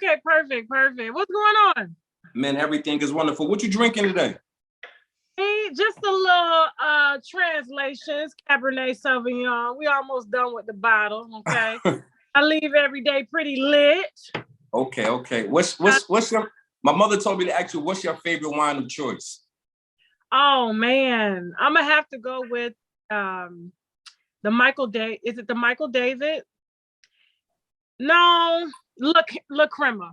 Okay, perfect. What's going on? Man, everything is wonderful. What you drinking today? Hey, just a little translations, Cabernet Sauvignon. We almost done with the bottle, okay? I leave every day pretty lit. Okay. What's your? My mother told me to ask you, what's your favorite wine of choice? Oh man, I'm gonna have to go with the Michael Day. Is it the Michael David? No, La Crema.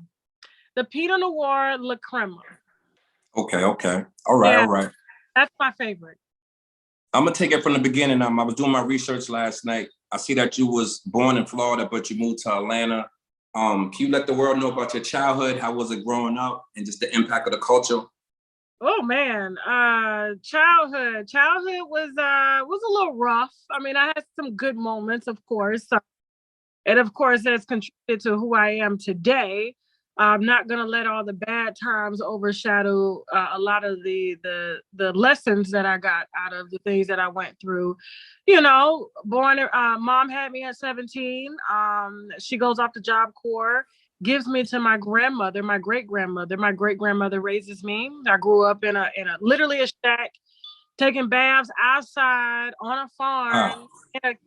The Pinot Noir La Crema. Okay. All right. That's my favorite. I'm gonna take it from the beginning. I was doing my research last night. I see that you was born in Florida, but you moved to Atlanta. Can you let the world know about your childhood? How was it growing up, and just the impact of the culture? Oh man, childhood was a little rough. I mean, I had some good moments, of course, and of course, that's contributed to who I am today. I'm not gonna let all the bad times overshadow a lot of the lessons that I got out of the things that I went through. You know, mom had me at 17. She goes off to Job Corps, gives me to my grandmother, my great grandmother. My great grandmother raises me. I grew up in a literally a shack, taking baths outside on a farm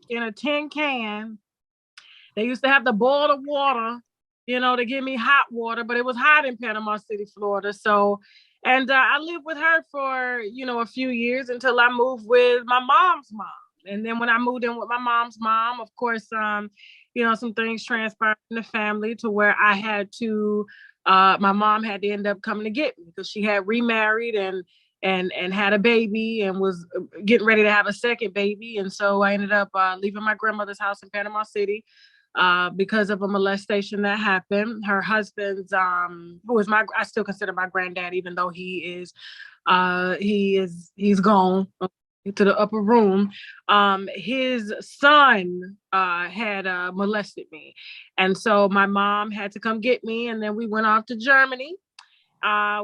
in a tin can. They used to have to boil the water, to give me hot water, but it was hot in Panama City, Florida. So, and I lived with her for, a few years until I moved with my mom's mom. And then when I moved in with my mom's mom, of course, some things transpired in the family to where I had to, my mom had to end up coming to get me because she had remarried and had a baby and was getting ready to have a second baby. And so I ended up leaving my grandmother's house in Panama City because of a molestation that happened. Her husband's, who was I still consider my granddad, even though he's gone to the upper room. His son had molested me. And so my mom had to come get me. And then we went off to Germany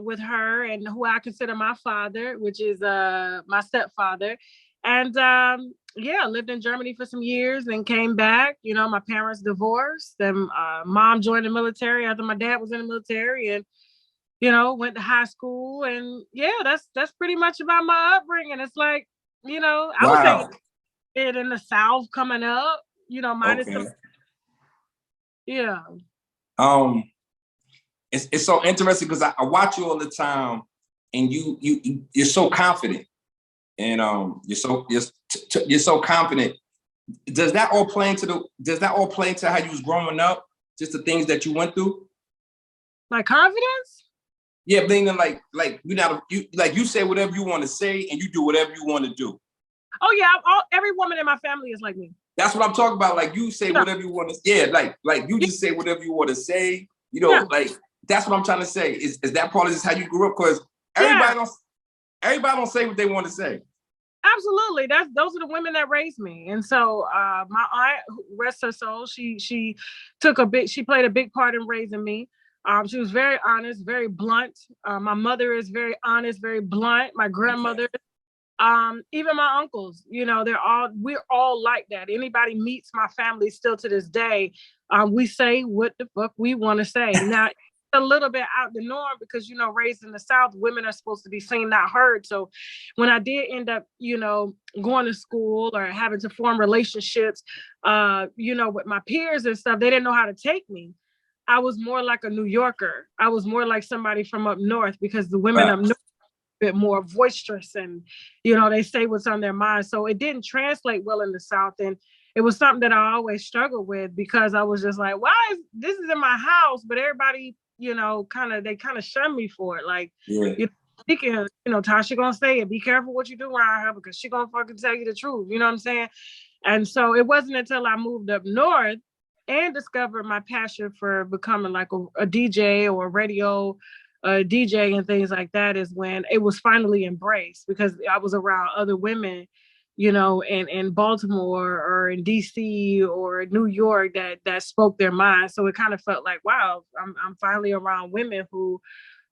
with her and who I consider my father, which is my stepfather. And lived in Germany for some years and came back. My parents divorced. Then mom joined the military after my dad was in the military, and went to high school. And that's pretty much about my upbringing. It's like, I would say it in the South coming up. Minus It's so interesting because I watch you all the time, and you're so confident. And you're so confident. Does that all play into how you was growing up? Just the things that you went through? My confidence? Yeah, meaning like you say whatever you want to say and you do whatever you want to do. Oh yeah, every woman in my family is like me. That's what I'm talking about. Like you say whatever you want to. Yeah, like you just say whatever you want to say. Like that's what I'm trying to say. Is that part of just how you grew up? Because everybody don't say what they want to say. Absolutely. Those are the women that raised me. And so my aunt, rest her soul, she played a big part in raising me. She was very honest, very blunt. My mother is very honest, very blunt. My grandmother, even my uncles, we're all like that. Anybody meets my family still to this day, we say what the fuck we want to say. Now, a little bit out the norm because, raised in the South, women are supposed to be seen, not heard. So when I did end up, going to school or having to form relationships, with my peers and stuff, they didn't know how to take me. I was more like a New Yorker. I was more like somebody from up north because the women up north are a bit more boisterous and, they say what's on their mind. So it didn't translate well in the South. And it was something that I always struggled with because I was just like, this is in my house, but everybody, they kind of shun me for it. Like, Tasha gonna say it. Be careful what you do around her because she gonna fucking tell you the truth. You know what I'm saying? And so it wasn't until I moved up north and discovered my passion for becoming like a DJ or a radio DJ and things like that is when it was finally embraced because I was around other women, in Baltimore or in DC or New York that spoke their mind. So it kind of felt like, wow, I'm finally around women who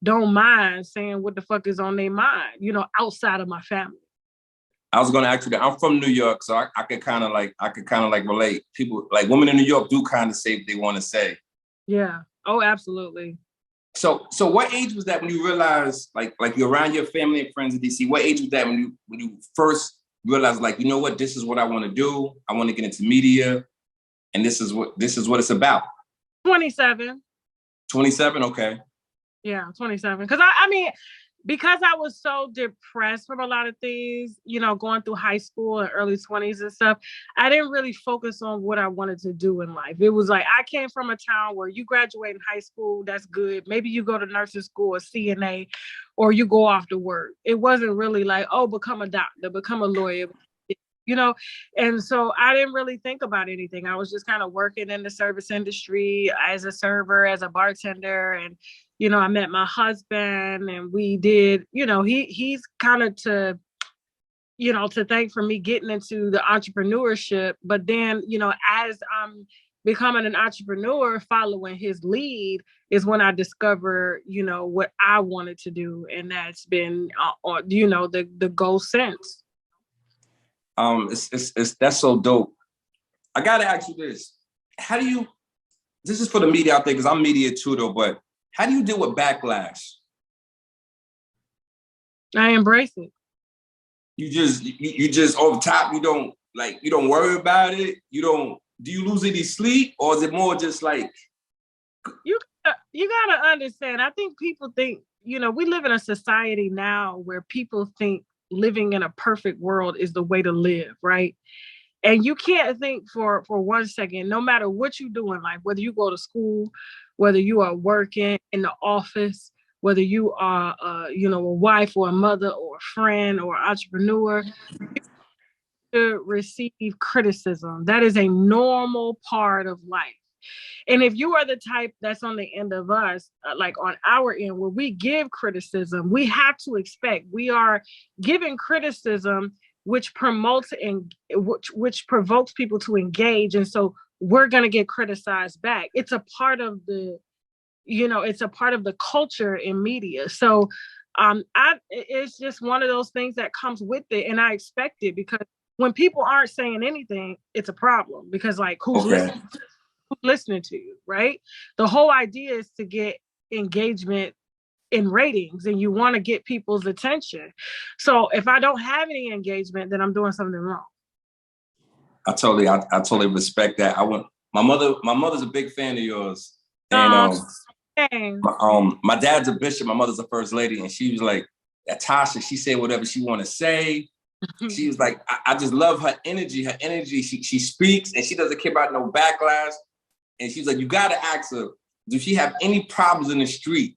don't mind saying what the fuck is on their mind, outside of my family. I was going to ask you that. I'm from New York, so I could kind of like relate. People like women in New York do kind of say what they want to say. Yeah. Oh, absolutely. So what age was that when you realized, like you're around your family and friends in DC? What age was that when you first realized, like, you know what, this is what I want to do. I want to get into media, and this is what it's about. 27. 27. Okay. Yeah, 27. Because I was so depressed from a lot of things, going through high school and early 20s and stuff, I didn't really focus on what I wanted to do in life. It was like, I came from a town where you graduate in high school, that's good. Maybe you go to nursing school or CNA, or you go off to work. It wasn't really like, oh, become a doctor, become a lawyer, you know? And so I didn't really think about anything. I was just kind of working in the service industry as a server, as a bartender. And, I met my husband and we did, he's kind of to thank for me getting into the entrepreneurship. But then, as I'm becoming an entrepreneur, following his lead is when I discover, what I wanted to do. And that's been, the goal since. It's that's so dope. I gotta ask you this. How do you, this is for the media out there, because I'm media too though, but how do you deal with backlash? I embrace it. You just over top, you don't worry about it. Do you lose any sleep, or is it more just like, you gotta understand, I think people think, we live in a society now where people think living in a perfect world is the way to live, right? And you can't think for 1 second, no matter what you do in life, whether you go to school, whether you are working in the office, whether you are, a wife or a mother or a friend or entrepreneur, to receive criticism. That is a normal part of life. And if you are the type that's on the end of us, like on our end, where we give criticism, we have to expect we are giving criticism, which promotes and which provokes people to engage. And so we're going to get criticized back. It's a part of the, it's a part of the culture in media. So it's just one of those things that comes with it. And I expect it, because when people aren't saying anything, it's a problem, because like, who's listening to you, right? The whole idea is to get engagement in ratings, and you want to get people's attention. So if I don't have any engagement, then I'm doing something wrong. I totally respect that. My mother's a big fan of yours. And my dad's a bishop, my mother's a first lady, and she was like, Tasha, she said whatever she want to say. She was like, I just love her energy. She speaks and she doesn't care about no backlash. And she's like, you got to ask her, does she have any problems in the street?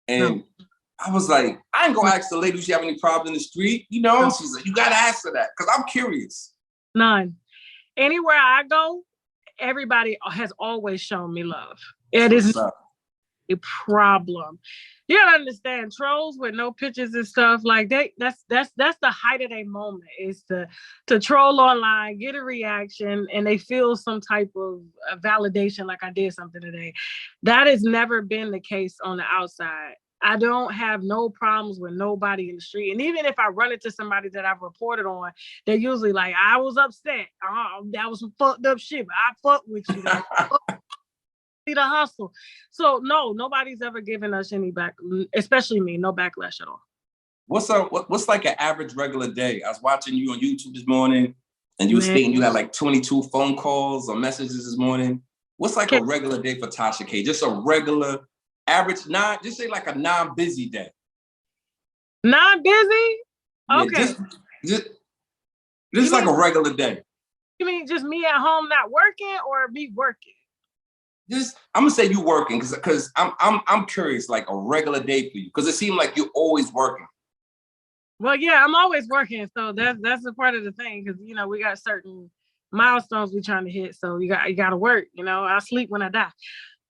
And I was like, I ain't gonna ask the lady, does she have any problems in the street? She's like, you got to ask her that, because I'm curious. None. Anywhere I go, everybody has always shown me love. It is a problem. You gotta understand, trolls with no pictures and stuff like that's the height of their moment, is to troll online, get a reaction, and they feel some type of validation, like I did something today. That has never been the case on the outside. I don't have no problems with nobody in the street. And even if I run into somebody that I've reported on, they're usually like, I was upset. That was some fucked up shit, but I fuck with you. The hustle. So no, nobody's ever given us any back, especially me, no backlash at all. What's like an average regular day? I was watching you on YouTube this morning, and you were stating you had like 22 phone calls or messages this morning. What's like a regular day for Tasha K? Just a regular average, just say like a non-busy day. Non-busy? Okay. Yeah, just like a regular day. You mean just me at home not working, or me working? I'm gonna say you working, because I'm curious, like a regular day for you, because it seemed like you're always working. Well, yeah, I'm always working, so that's a part of the thing, because we got certain milestones we're trying to hit, so you got to work. I sleep when I die.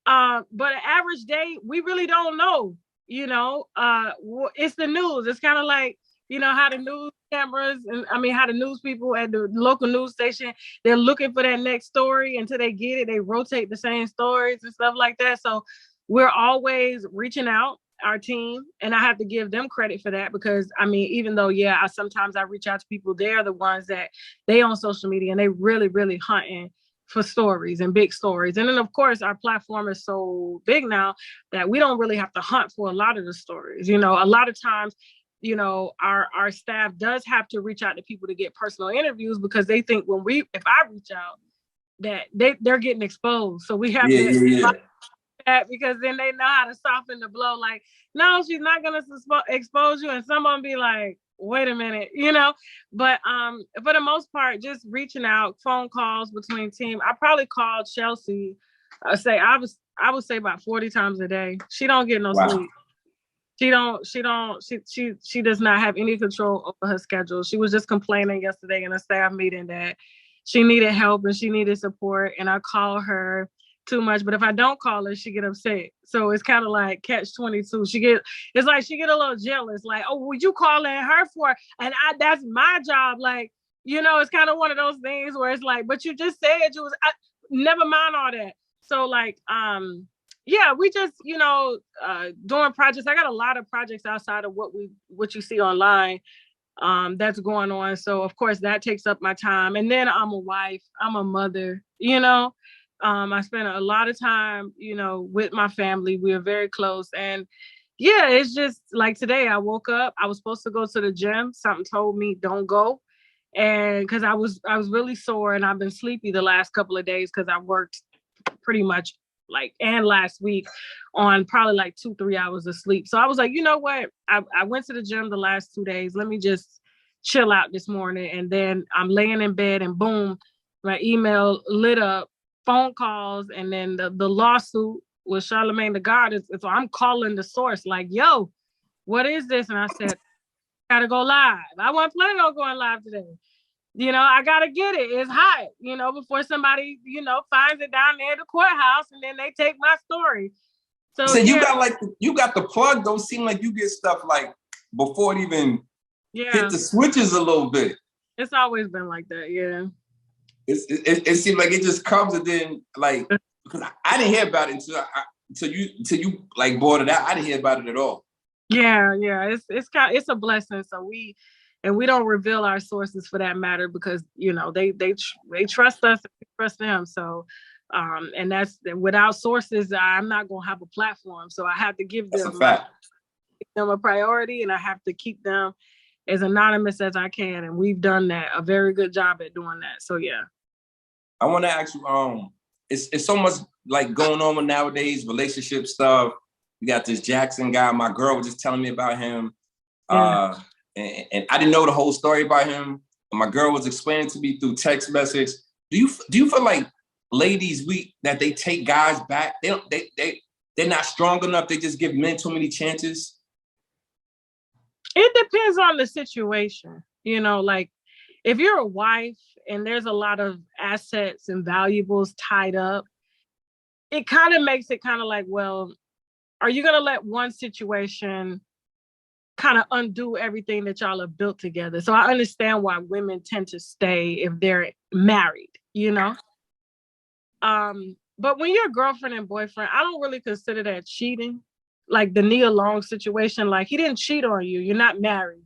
But an average day, we really don't know. It's the news. It's kind of like how the news cameras and how the news people at the local news station, they're looking for that next story until they get it. They rotate the same stories and stuff like that. So we're always reaching out, our team, and I have to give them credit for that, because even though sometimes I reach out to people, they're the ones that they on social media and they really, really hunting for stories and big stories. And then of course our platform is so big now that we don't really have to hunt for a lot of the stories. You know, a lot of times, you know, our staff does have to reach out to people to get personal interviews because they think if I reach out that they're getting exposed. So we have to that because then they know how to soften the blow. Like, no, she's not gonna expose you, and some of them be like, wait a minute, you know. But for the most part, just reaching out, phone calls between team. I probably called Chelsea. I would say about 40 times a day. She don't get no sleep. She does not have any control over her schedule. She was just complaining yesterday in a staff meeting that she needed help and she needed support. And I call her too much, but if I don't call her, she get upset. So it's kind of like catch 22. It's like she get a little jealous, like, oh, would you calling her for? And that's my job. Like, you know, it's kind of one of those things where it's like, but you just said never mind all that. So like, yeah, we just, you know, doing projects. I got a lot of projects outside of what you see online that's going on. So of course that takes up my time. And then I'm a wife, I'm a mother, you know. I spend a lot of time, you know, with my family. We are very close. And yeah, it's just like today I woke up, I was supposed to go to the gym. Something told me don't go. And because I was really sore and I've been sleepy the last couple of days because I worked pretty much and last week on probably like 2-3 hours of sleep. So I was like, you know what? I went to the gym the last 2 days. Let me just chill out this morning. And then I'm laying in bed and boom, my email lit up. Phone calls, and then the lawsuit with Charlemagne the God. So I'm calling the source like, yo, what is this? And I said, gotta go live. I wasn't planning on going live today. You know, I gotta get it. It's hot, you know, before somebody, you know, finds it down there at the courthouse and then they take my story. So you got the plug. Don't seem like you get stuff like before it even hit the switches a little bit. It's always been like that, yeah. It seemed like it just comes and then like because I didn't hear about it until you like brought it out. I didn't hear about it at all. Yeah, it's a blessing. So we don't reveal our sources for that matter because you know they trust us, we trust them. So and that's without sources, I'm not gonna have a platform. So I have to give them a priority, and I have to keep them as anonymous as I can, and we've done that a very good job at doing that. So yeah. I want to ask you, it's so much like going on with nowadays, relationship stuff. You got this Jaxn guy. My girl was just telling me about him, and I didn't know the whole story about him. My girl was explaining to me through text message. Do you feel like ladies that they take guys back? They're not strong enough. They just give men too many chances. It depends on the situation. You know, like if you're a wife and there's a lot of assets and valuables tied up, it kind of makes it kind of like, well, are you going to let one situation kind of undo everything that y'all have built together? So I understand why women tend to stay if they're married, you know? But when you're girlfriend and boyfriend, I don't really consider that cheating. Like the Nia Long situation, like he didn't cheat on you. You're not married.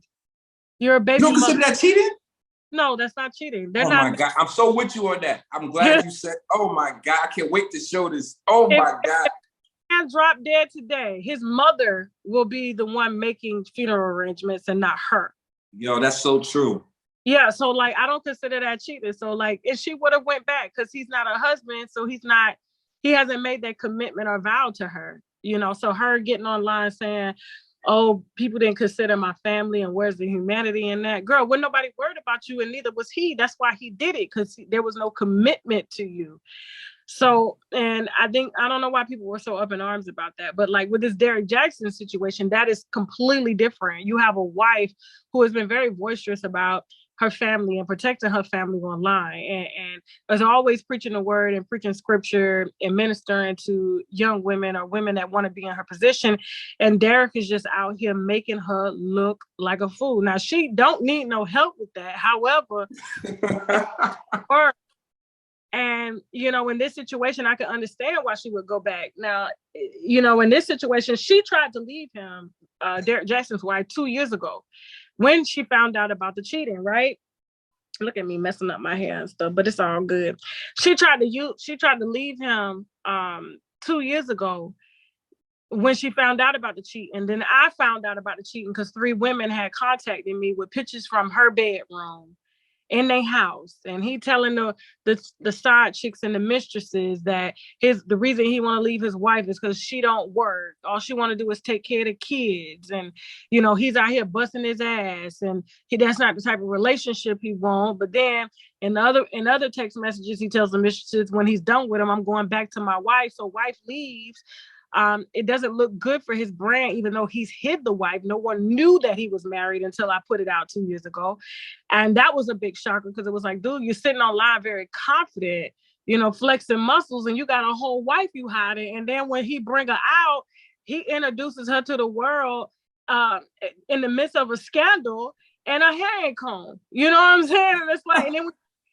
You're a baby. You don't consider that cheating? No, that's not cheating. My God. I'm so with you on that. I'm glad you said, oh my God, I can't wait to show this. Oh my God. Man dropped dead today. His mother will be the one making funeral arrangements and not her. Yo, that's so true. Yeah, so like I don't consider that cheating. So like if she would have went back because he's not a husband, so he hasn't made that commitment or vow to her. You know, so her getting online saying, oh, people didn't consider my family and where's the humanity in that? Girl, wasn't nobody worried about you and neither was he. That's why he did it, because there was no commitment to you. So, and I don't know why people were so up in arms about that. But like with this Derrickjaxn situation, that is completely different. You have a wife who has been very boisterous about her family and protecting her family online and is always preaching the word and preaching scripture and ministering to young women or women that want to be in her position. And Derrick is just out here making her look like a fool. Now, she don't need no help with that. However, and, you know, in this situation, I can understand why she would go back. Now, you know, in this situation, she tried to leave him, Derrickjaxn's wife, 2 years ago when she found out about the cheating, right? Look at me messing up my hair and stuff, but it's all good. She tried to leave him 2 years ago when she found out about the cheating. Then I found out about the cheating because 3 women had contacted me with pictures from her bedroom in their house, and he telling the side chicks and the mistresses that the reason he want to leave his wife is because she don't work. All she want to do is take care of the kids, and he's out here busting his ass, and that's not the type of relationship he want. But then in other text messages, he tells the mistresses when he's done with them, I'm going back to my wife. So wife leaves. It doesn't look good for his brand, even though he's hid the wife. No one knew that he was married until I put it out 2 years ago. And that was a big shocker because it was like, dude, you're sitting online very confident, flexing muscles, and you got a whole wife you hiding. And then when he bring her out, he introduces her to the world in the midst of a scandal and a hair ain't comb. You know what I'm saying? And it's like, and then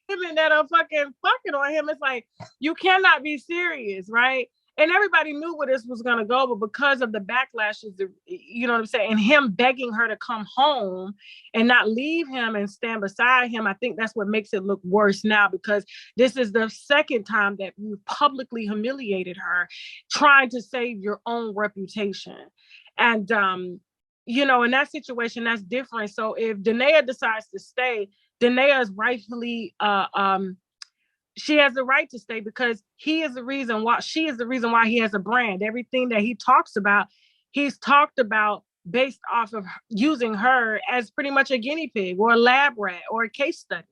women that are fucking on him, it's like, you cannot be serious, right? And everybody knew where this was going to go, but because of the backlashes, you know what I'm saying, and him begging her to come home and not leave him and stand beside him, I think that's what makes it look worse now, because this is the second time that you publicly humiliated her, trying to save your own reputation. And, in that situation, that's different. So if Danae decides to stay, Danae is rightfully she has the right to stay because she is the reason why he has a brand. Everything that he talks about, he's talked about based off of using her as pretty much a guinea pig or a lab rat or a case study.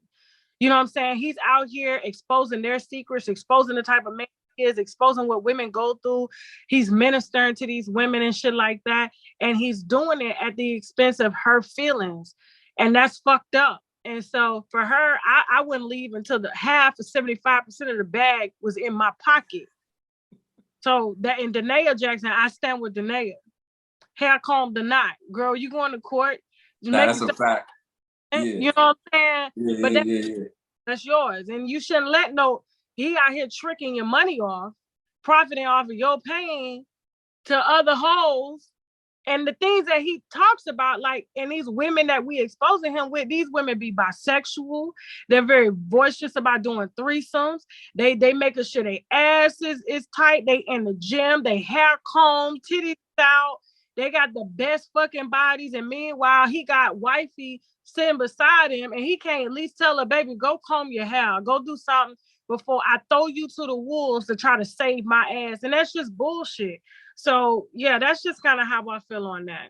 You know what I'm saying? He's out here exposing their secrets, exposing the type of man he is, exposing what women go through. He's ministering to these women and shit like that. And he's doing it at the expense of her feelings. And that's fucked up. And so for her, I wouldn't leave until the half of 75% of the bag was in my pocket. So that in Derrickjaxn, I stand with Danae. Hair comb the knot. Girl, you going to court. That's a fact. Yeah. You know what I'm saying? Yeah, but that's yours. And you shouldn't let he out here tricking your money off, profiting off of your pain to other hoes. And the things that he talks about, like, and these women that we exposing him with, these women be bisexual. They're very boisterous about doing threesomes. They making sure their asses is tight. They in the gym. They hair comb, titties out. They got the best fucking bodies. And meanwhile, he got wifey sitting beside him, and he can't at least tell her, baby, go comb your hair. Go do something before I throw you to the wolves to try to save my ass. And that's just bullshit. So yeah, that's just kind of how I feel on that.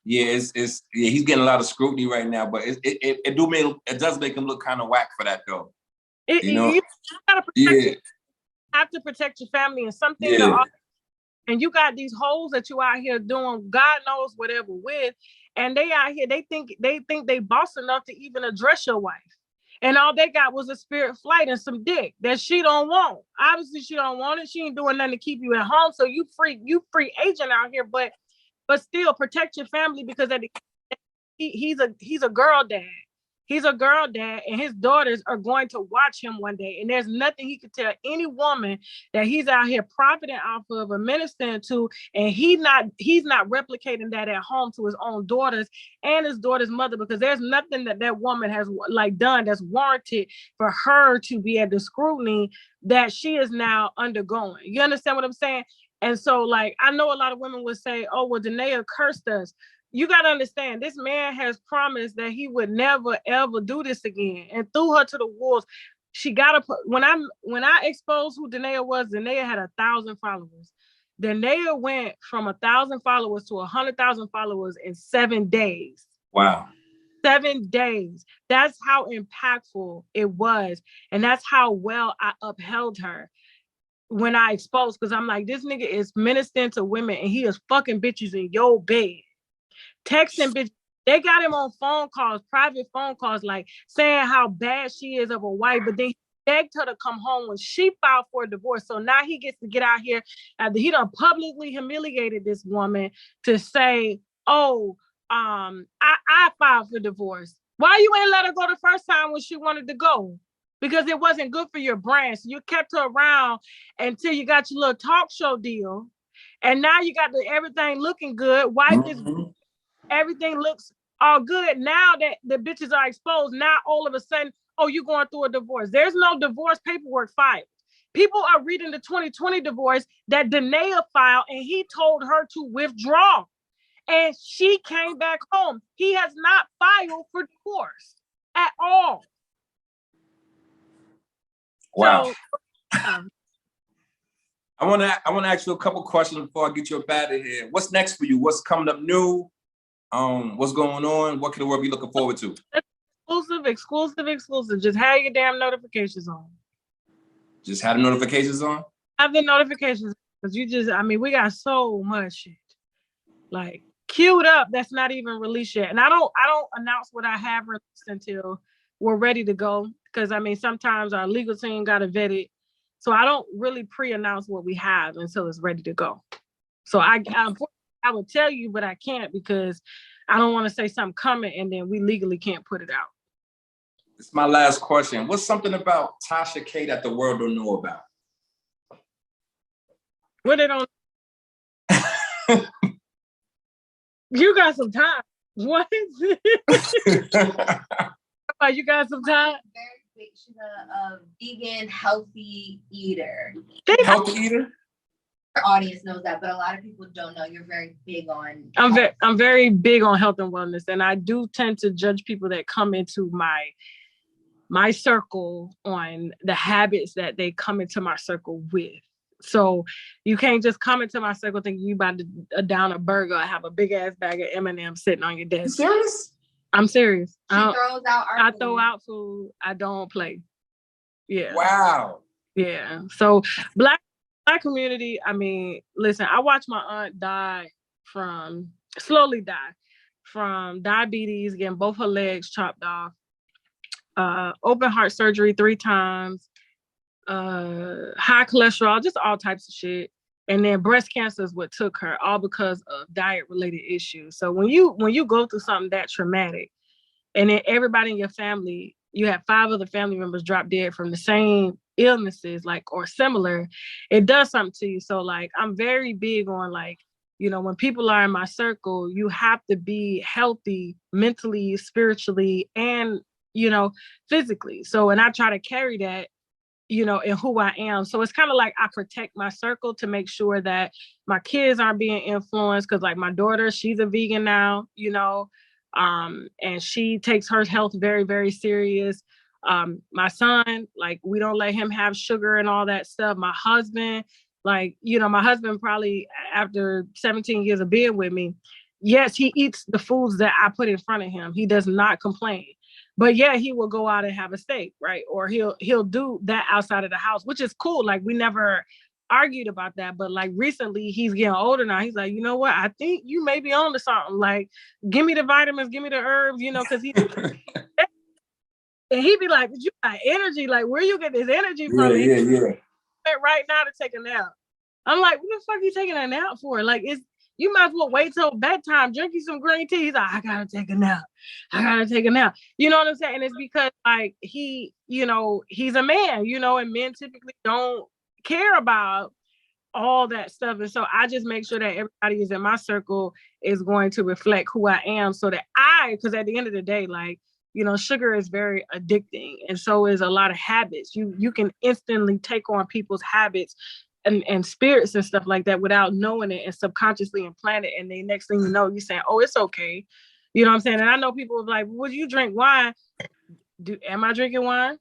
Yeah, he's getting a lot of scrutiny right now, but it does make him look kind of whack for that though. You have to protect your family and something. Yeah. And you got these hoes that you out here doing God knows whatever with, and they out here they think they boss enough to even address your wife. And all they got was a spirit flight and some dick that she don't want. Obviously, she don't want it. She ain't doing nothing to keep you at home. So you free agent out here, but still protect your family because he's a girl dad. He's a girl dad, and his daughters are going to watch him one day. And there's nothing he could tell any woman that he's out here profiting off of or ministering to, and he's not replicating that at home to his own daughters and his daughter's mother, because there's nothing that woman has done that's warranted for her to be at the scrutiny that she is now undergoing. You understand what I'm saying? And so, I know a lot of women would say, "Oh, well, Danae cursed us." You got to understand, this man has promised that he would never, ever do this again, and threw her to the wolves. She got to put, when I exposed who Danae was, Danae had 1,000 followers. Danae went from 1,000 followers to 100,000 followers in 7 days. Wow. 7 days. That's how impactful it was. And that's how well I upheld her when I exposed, because I'm like, this nigga is ministering to women and he is fucking bitches in your bed. Texting bitch, they got him on phone calls, private phone calls, saying how bad she is of a wife, but then he begged her to come home when she filed for a divorce. So now he gets to get out here after he done publicly humiliated this woman to say, "Oh, I filed for divorce." Why you ain't let her go the first time when she wanted to go? Because it wasn't good for your brand. So you kept her around until you got your little talk show deal, and now you got everything looking good. Wife is. Everything looks all good. Now that the bitches are exposed, now all of a sudden, oh, you're going through a divorce. There's no divorce paperwork filed. People are reading the 2020 divorce that Danae filed, and he told her to withdraw. And she came back home. He has not filed for divorce at all. Wow. So, I want to ask you a couple questions before I get you up out of here. What's next for you? What's coming up new? What's going on? What can the world be looking forward to? Exclusive. Just have your damn notifications on. Just have the notifications on? Have the notifications, because we got so much shit. Like, queued up that's not even released yet. And I don't announce what I have released until we're ready to go. Because sometimes our legal team got to vet it. So I don't really pre-announce what we have until it's ready to go. So I would tell you, but I can't, because I don't want to say something coming and then we legally can't put it out. It's my last question. What's something about Tasha K that the world don't know about? What they don't. You got some time. What? You got some time? Very big. She's a vegan, healthy eater. Healthy eater? Our audience knows that, but a lot of people don't know you're very big on. I'm very big on health and wellness, and I do tend to judge people that come into my circle on the habits that they come into my circle with. So you can't just come into my circle thinking you about to down a burger or have a big ass bag of M&M's sitting on your desk. You serious? I'm serious. She throws out our I food. throw out food. I don't play. Yeah. Wow. Yeah. So black community, listen, I watched my aunt slowly die from diabetes, getting both her legs chopped off, open heart surgery 3 times, high cholesterol, just all types of shit. And then breast cancer is what took her, all because of diet related issues. So when you go through something that traumatic, and then everybody in your family, you have 5 other family members drop dead from the same illnesses, or similar, it does something to you. So I'm very big on when people are in my circle, you have to be healthy mentally, spiritually, and physically. So, and I try to carry that in who I am. So it's kind of like I protect my circle to make sure that my kids aren't being influenced, because my daughter, she's a vegan now, and she takes her health very, very serious. My son, we don't let him have sugar and all that stuff. My husband, my husband probably after 17 years of being with me, yes, he eats the foods that I put in front of him. He does not complain. But yeah, he will go out and have a steak, right? Or he'll do that outside of the house, which is cool. We never argued about that. But recently, he's getting older now. He's like, you know what? I think you may be on to something. Give me the vitamins, give me the herbs, because he and he'd be like, you got energy. Where you get this energy from? Yeah. Right now to take a nap. I'm like, what the fuck are you taking a nap for? You might as well wait till bedtime, drink you some green tea. He's like, I gotta take a nap. You know what I'm saying? And it's because he, he's a man, and men typically don't care about all that stuff. And so I just make sure that everybody is in my circle is going to reflect who I am, so that because at the end of the day, sugar is very addicting, and so is a lot of habits. You can instantly take on people's habits and spirits and stuff like that without knowing it, and subconsciously implant it. And the next thing you know, you're saying, oh, it's okay. You know what I'm saying? And I know people are like, would you drink wine? Am I drinking wine?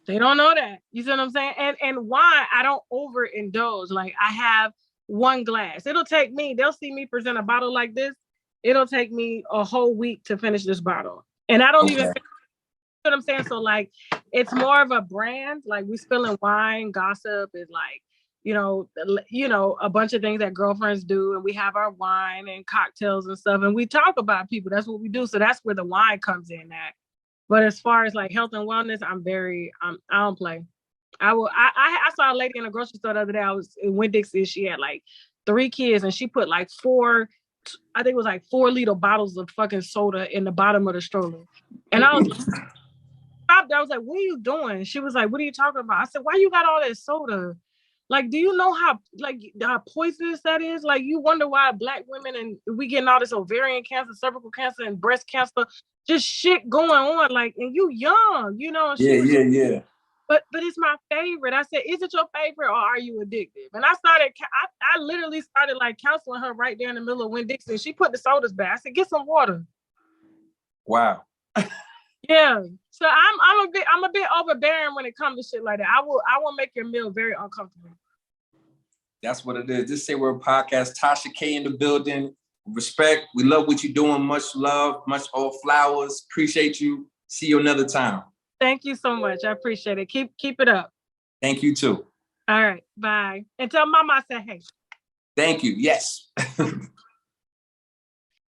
They don't know that. You see what I'm saying? And wine, I don't overindulge. I have 1 glass. It'll take me, they'll see me present a bottle like this. It'll take me a whole week to finish this bottle. And I don't even, you know what I'm saying? So it's more of a brand. We spilling wine, gossip is a bunch of things that girlfriends do. And we have our wine and cocktails and stuff. And we talk about people. That's what we do. So that's where the wine comes in at. But as far as health and wellness, I don't play. I saw a lady in a grocery store the other day. I was in Winn-Dixie. She had 3 kids, and she put 4, I think it was 4-liter bottles of fucking soda in the bottom of the stroller. And I was stopped. I was like, what are you doing? She was like, what are you talking about? I said, why you got all that soda? Like, do you know how poisonous that is? Like, you wonder why Black women and we getting all this ovarian cancer, cervical cancer, and breast cancer, just shit going on. Like, and you young, you know. And Yeah. But it's my favorite. I said, is it your favorite or are you addicted? And I literally started like counseling her right there in the middle of Winn-Dixie. She put the sodas back. I said, get some water. Wow. Yeah. So I'm a bit overbearing when it comes to shit like that. I will make your meal very uncomfortable. That's what it is. This Say Word podcast. Tasha K in the building. Respect. We love what you're doing. Much love. Much all flowers. Appreciate you. See you another time. Thank you so much. I appreciate it. Keep it up. Thank you too. All right. Bye. And tell Mama I said hey. Thank you. Yes.